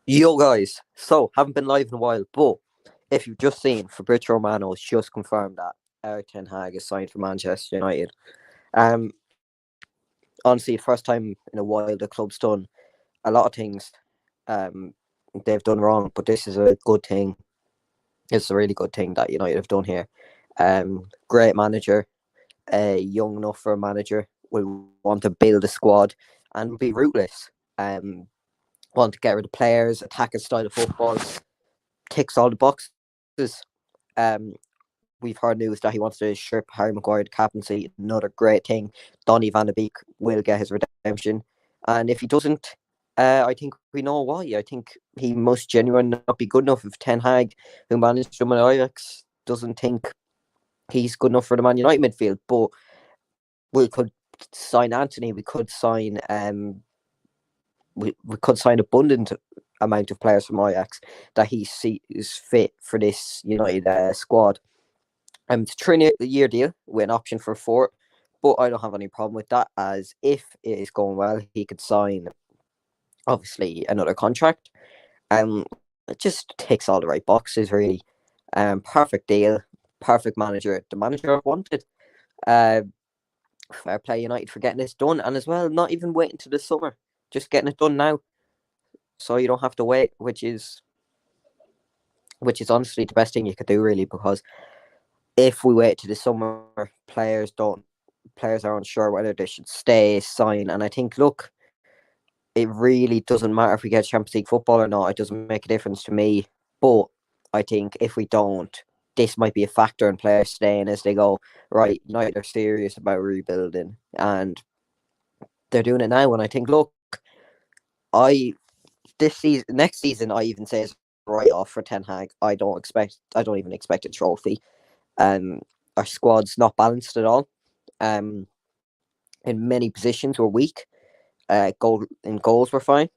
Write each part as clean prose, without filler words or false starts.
Yo, guys. So, haven't been live in a while, but if you've just seen, Fabrizio Romano has just confirmed that Erik Ten Hag is signed for Manchester United. Um, Honestly, the first time in a while the club's done a lot of things. Um, they've done wrong, but this is a good thing. It's a really good thing that United have done here. Great manager, young enough for a manager, will want to build a squad and be ruthless. Want to get rid of players, attack a style of football, ticks all the boxes. Um, we've heard news that he wants to strip Harry Maguire to captaincy. Another great thing. Donny van de Beek will get his redemption. And if he doesn't, I think we know why. I think he must genuinely not be good enough if Ten Hag, who managed him at Ajax, doesn't think he's good enough for the Man United midfield. But we could sign Anthony. We could sign abundant amount of players from Ajax that he sees fit for this United squad. It's a 3-year deal with an option for four, but I don't have any problem with that. As if it is going well, he could sign obviously another contract. It just ticks all the right boxes really. Perfect deal, perfect manager, the manager I wanted. Uh, Fair play United for getting this done, and as well, not even waiting to the summer, just getting it done now, so you don't have to wait, which is honestly the best thing you could do really, because if we wait to the summer, players are unsure whether they should stay, sign, and I think it really doesn't matter if we get Champions League football or not. It doesn't make a difference to me. But I think if we don't, this might be a factor in players staying as they go, right, United are serious about rebuilding, and they're doing it now. And I think, I this season, next season, I even say is right off for Ten Hag. I don't even expect a trophy. Um, our squad's not balanced at all. Um, in many positions we're weak. Goals we're fine.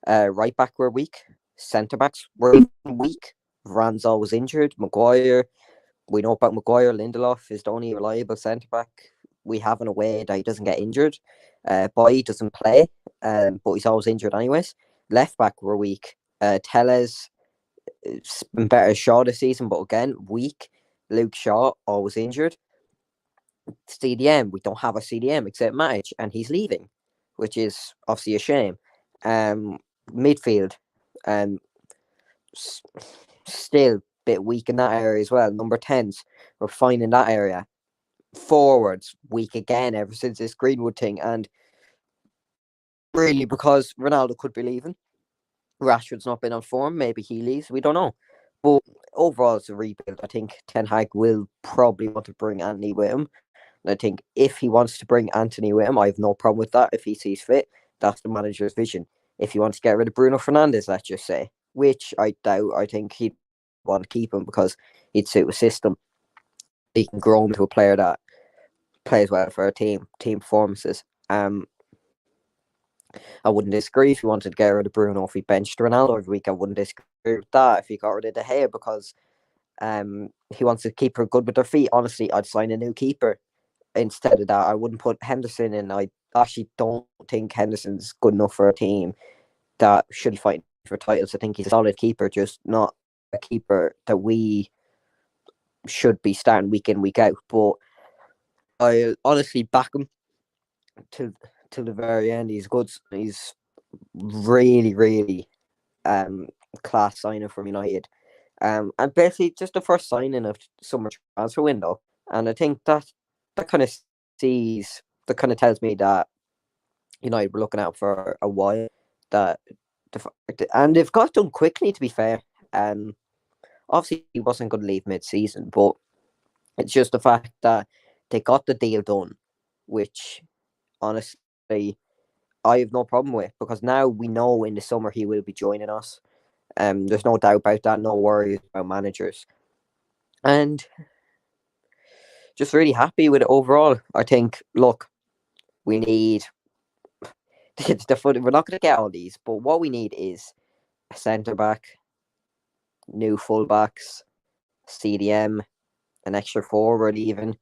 Right back we're weak. Centre backs were even weak. Varane's always injured. Maguire, we know about Maguire. Lindelof is the only reliable centre back we have in a way that he doesn't get injured. Boy doesn't play, but he's always injured anyways. Left back we're weak. Tellez has been better Shaw this season, but again weak. Luke Shaw always injured. CDM, we don't have a CDM except Matic, and he's leaving, which is obviously a shame. Midfield, um, still a bit weak in that area as well. Number 10s, we're fine in that area. Forwards, weak again ever since this Greenwood thing, and really because Ronaldo could be leaving. Rashford's not been on form. Maybe he leaves. We don't know. But overall, it's a rebuild. I think Ten Hag will probably want to bring Anthony with him. And I think if he wants to bring Anthony with him, I have no problem with that if he sees fit. That's the manager's vision. If he wants to get rid of Bruno Fernandes, let's just say, which I doubt, I think he'd want to keep him because he'd suit a system. He can grow him into a player that plays well for a team performances. I wouldn't disagree if he wanted to get rid of Bruno, if he benched Ronaldo every week. I wouldn't disagree with that if he got rid of De Gea because he wants to keep her good with their feet. Honestly, I'd sign a new keeper instead of that. I wouldn't put Henderson in. I actually don't think Henderson's good enough for a team that should be fighting for titles. I think he's a solid keeper, just not a keeper that we should be starting week in, week out. But I honestly back him till till the very end. He's good. He's really, really class signing from United. And basically just the first signing of summer transfer window. And I think that kind of that kind of tells me that United were looking out for a while. That and they've got done quickly. To be fair, obviously he wasn't going to leave mid-season, but it's just the fact that they got the deal done, which honestly I have no problem with because now we know in the summer he will be joining us. There's no doubt about that. No worries about managers, and just really happy with it overall. I think. Look, we need we're not going to get all these, but what we need is a centre back, new fullbacks, CDM, an extra forward even.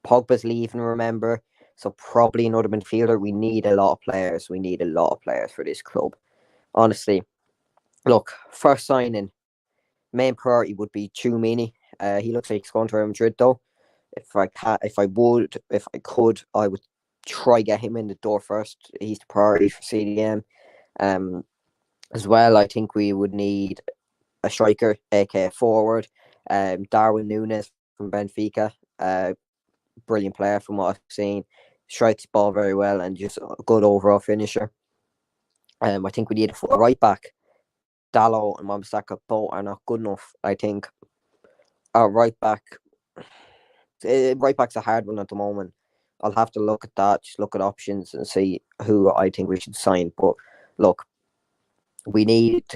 Pogba's leaving, remember, so probably another midfielder. We need a lot of players. We need a lot of players for this club. Honestly, Look, first signing, main priority would be Chumini. He looks like he's going to Real Madrid though. If I could, I would try get him in the door first. He's the priority for CDM. Um, as well, I think we would need a striker, aka forward. Darwin Nunes from Benfica, brilliant player from what I've seen. Strikes the ball very well and just a good overall finisher. I think we need a right back. Dallo and Wambasaka both are not good enough. I think our right back's a hard one at the moment. I'll have to look at that, just look at options and see who I think we should sign. But look, we need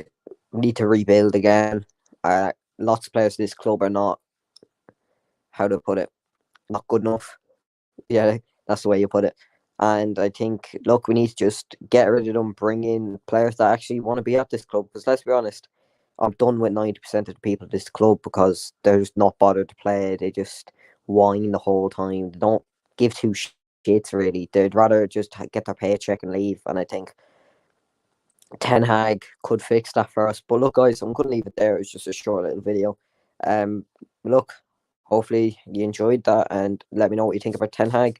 to rebuild again. Lots of players in this club are not, how to put it, not good enough. Yeah, that's the way you put it. And I think, look, we need to just get rid of them, bring in players that actually want to be at this club. Because let's be honest, I'm done with 90% of the people at this club because they're just not bothered to play. They just whine the whole time. They don't give two shits, really. They'd rather just get their paycheck and leave. And I think Ten Hag could fix that for us. But look, guys, I'm going to leave it there. It's just a short little video. Look, hopefully you enjoyed that and let me know what you think about Ten Hag.